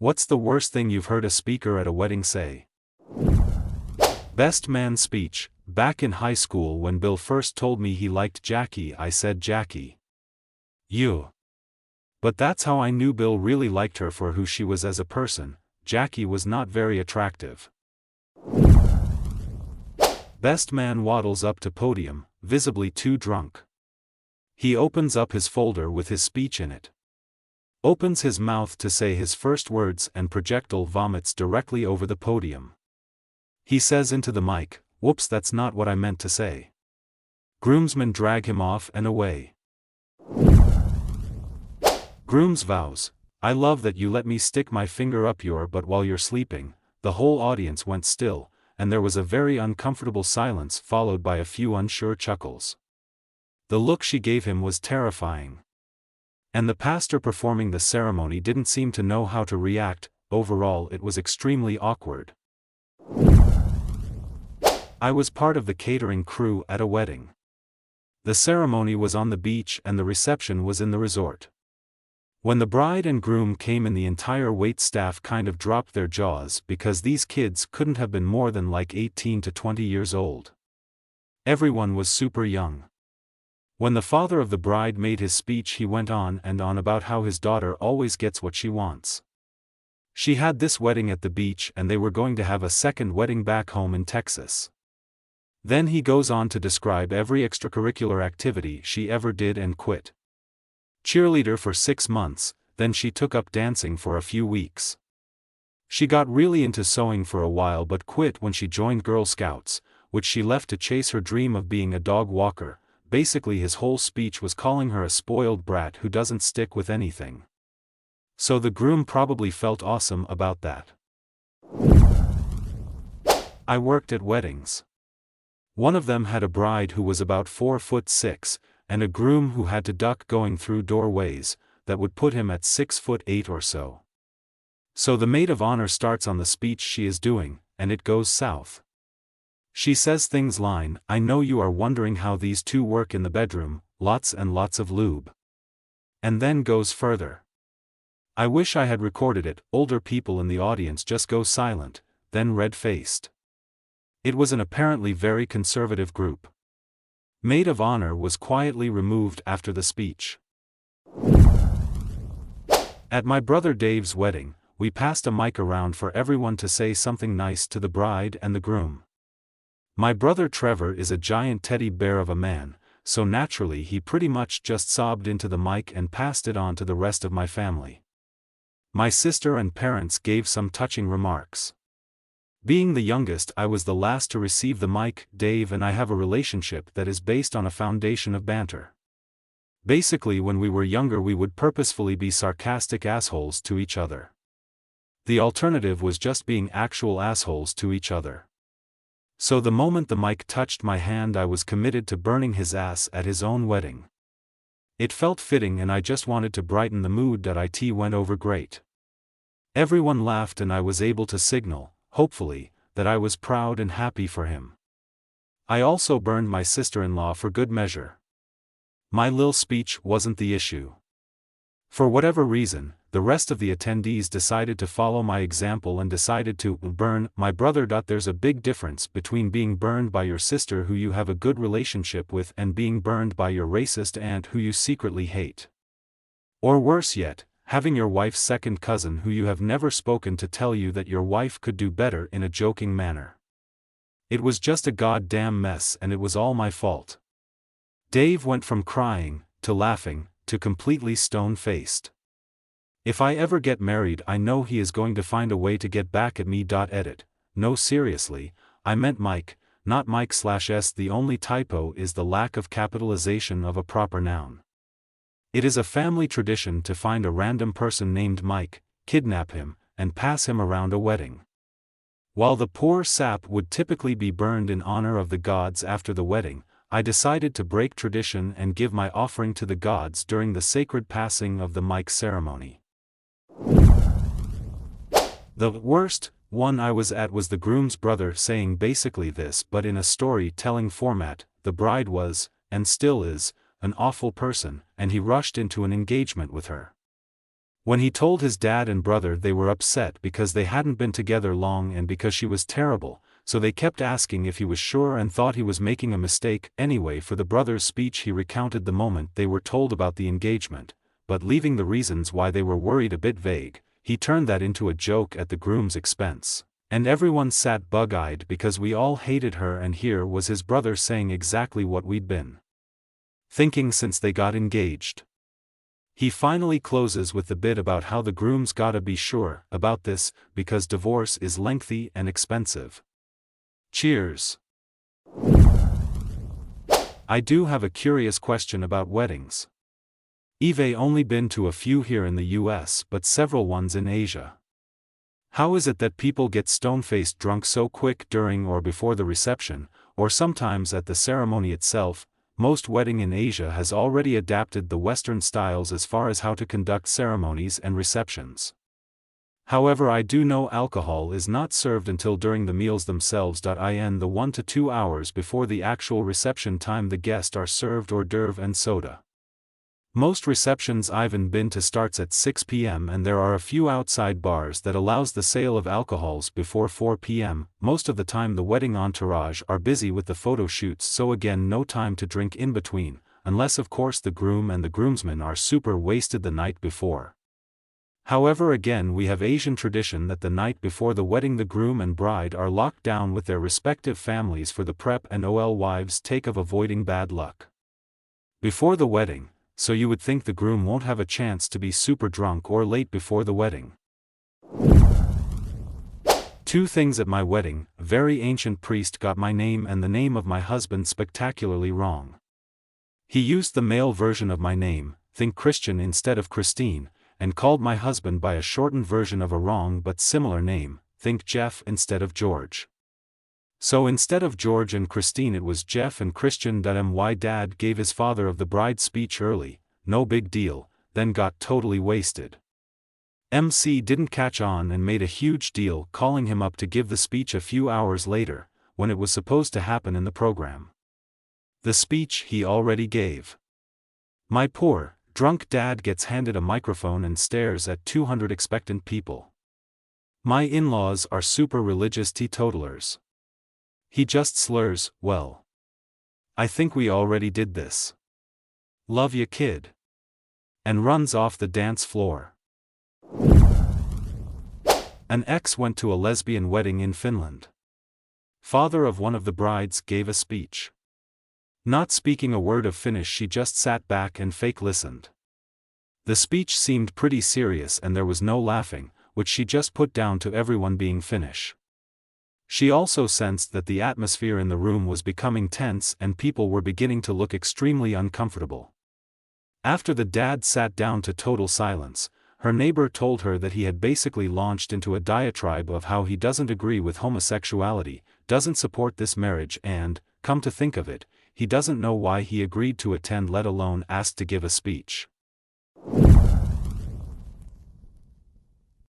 What's the worst thing you've heard a speaker at a wedding say? Best man speech. Back in high school when Bill first told me he liked Jackie, I said, Jackie, you. But that's how I knew Bill really liked her for who she was as a person. Jackie was not very attractive. Best man waddles up to podium, visibly too drunk. He opens up his folder with his speech in it. Opens his mouth to say his first words and projectile vomits directly over the podium. He says into the mic, "Whoops, that's not what I meant to say." Groomsmen drag him off and away. Groom's vows, "I love that you let me stick my finger up your butt while you're sleeping." The whole audience went still, and there was a very uncomfortable silence followed by a few unsure chuckles. The look she gave him was terrifying. And the pastor performing the ceremony didn't seem to know how to react. Overall, it was extremely awkward. I was part of the catering crew at a wedding. The ceremony was on the beach and the reception was in the resort. When the bride and groom came in, the entire wait staff kind of dropped their jaws because these kids couldn't have been more than like 18 to 20 years old. Everyone was super young. When the father of the bride made his speech, he went on and on about how his daughter always gets what she wants. She had this wedding at the beach and they were going to have a second wedding back home in Texas. Then he goes on to describe every extracurricular activity she ever did and quit. Cheerleader for 6 months, then she took up dancing for a few weeks. She got really into sewing for a while but quit when she joined Girl Scouts, which she left to chase her dream of being a dog walker. Basically his whole speech was calling her a spoiled brat who doesn't stick with anything. So the groom probably felt awesome about that. I worked at weddings. One of them had a bride who was about 4'6", and a groom who had to duck going through doorways that would put him at 6'8" or so. So the maid of honor starts on the speech she is doing, and it goes south. She says things line, "I know you are wondering how these two work in the bedroom, lots and lots of lube." And then goes further. I wish I had recorded it. Older people in the audience just go silent, then red-faced. It was an apparently very conservative group. Maid of honor was quietly removed after the speech. At my brother Dave's wedding, we passed a mic around for everyone to say something nice to the bride and the groom. My brother Trevor is a giant teddy bear of a man, so naturally he pretty much just sobbed into the mic and passed it on to the rest of my family. My sister and parents gave some touching remarks. Being the youngest, I was the last to receive the mic. Dave and I have a relationship that is based on a foundation of banter. Basically, when we were younger we would purposefully be sarcastic assholes to each other. The alternative was just being actual assholes to each other. So the moment the mic touched my hand I was committed to burning his ass at his own wedding. It felt fitting and I just wanted to brighten the mood. It went over great. Everyone laughed and I was able to signal, hopefully, that I was proud and happy for him. I also burned my sister-in-law for good measure. My lil speech wasn't the issue. For whatever reason, the rest of the attendees decided to follow my example and decided to burn my brother. There's a big difference between being burned by your sister who you have a good relationship with and being burned by your racist aunt who you secretly hate. Or worse yet, having your wife's second cousin who you have never spoken to tell you that your wife could do better in a joking manner. It was just a goddamn mess and it was all my fault. Dave went from crying, to laughing, to completely stone-faced. If I ever get married I know he is going to find a way to get back at me. Edit. No, seriously, I meant Mike, not Mike/s. The only typo is the lack of capitalization of a proper noun. It is a family tradition to find a random person named Mike, kidnap him, and pass him around a wedding. While the poor sap would typically be burned in honor of the gods after the wedding, I decided to break tradition and give my offering to the gods during the sacred passing of the Mike ceremony. The worst one I was at was the groom's brother saying basically this but in a story-telling format. The bride was, and still is, an awful person, and he rushed into an engagement with her. When he told his dad and brother, they were upset because they hadn't been together long and because she was terrible, so they kept asking if he was sure and thought he was making a mistake. Anyway, for the brother's speech he recounted the moment they were told about the engagement, but leaving the reasons why they were worried a bit vague. He turned that into a joke at the groom's expense. And everyone sat bug-eyed because we all hated her, and here was his brother saying exactly what we'd been thinking since they got engaged. He finally closes with the bit about how the groom's gotta be sure about this, because divorce is lengthy and expensive. Cheers. I do have a curious question about weddings. I've only been to a few here in the US but several ones in Asia. How is it that people get stone-faced drunk so quick during or before the reception, or sometimes at the ceremony itself? Most wedding in Asia has already adapted the Western styles as far as how to conduct ceremonies and receptions. However, I do know alcohol is not served until during the meals themselves. In the 1 to 2 hours before the actual reception time, the guests are served hors d'oeuvre and soda. Most receptions I've been to starts at 6 p.m. and there are a few outside bars that allows the sale of alcohols before 4 p.m. Most of the time the wedding entourage are busy with the photo shoots, so again no time to drink in between, unless of course the groom and the groomsmen are super wasted the night before. However, again we have Asian tradition that the night before the wedding the groom and bride are locked down with their respective families for the prep and wives' take of avoiding bad luck before the wedding. So you would think the groom won't have a chance to be super drunk or late before the wedding. 2 things at my wedding: a very ancient priest got my name and the name of my husband spectacularly wrong. He used the male version of my name, think Christian instead of Christine, and called my husband by a shortened version of a wrong but similar name, think Jeff instead of George. So instead of George and Christine it was Jeff and Christian. My dad gave his father of the bride speech early, no big deal, then got totally wasted. MC didn't catch on and made a huge deal calling him up to give the speech a few hours later, when it was supposed to happen in the program. The speech he already gave. My poor, drunk dad gets handed a microphone and stares at 200 expectant people. My in-laws are super religious teetotalers. He just slurs, "Well, I think we already did this. Love ya, kid," and runs off the dance floor. An ex went to a lesbian wedding in Finland. Father of one of the brides gave a speech. Not speaking a word of Finnish, she just sat back and fake listened. The speech seemed pretty serious and there was no laughing, which she just put down to everyone being Finnish. She also sensed that the atmosphere in the room was becoming tense and people were beginning to look extremely uncomfortable. After the dad sat down to total silence, her neighbor told her that he had basically launched into a diatribe of how he doesn't agree with homosexuality, doesn't support this marriage and, come to think of it, he doesn't know why he agreed to attend, let alone asked to give a speech.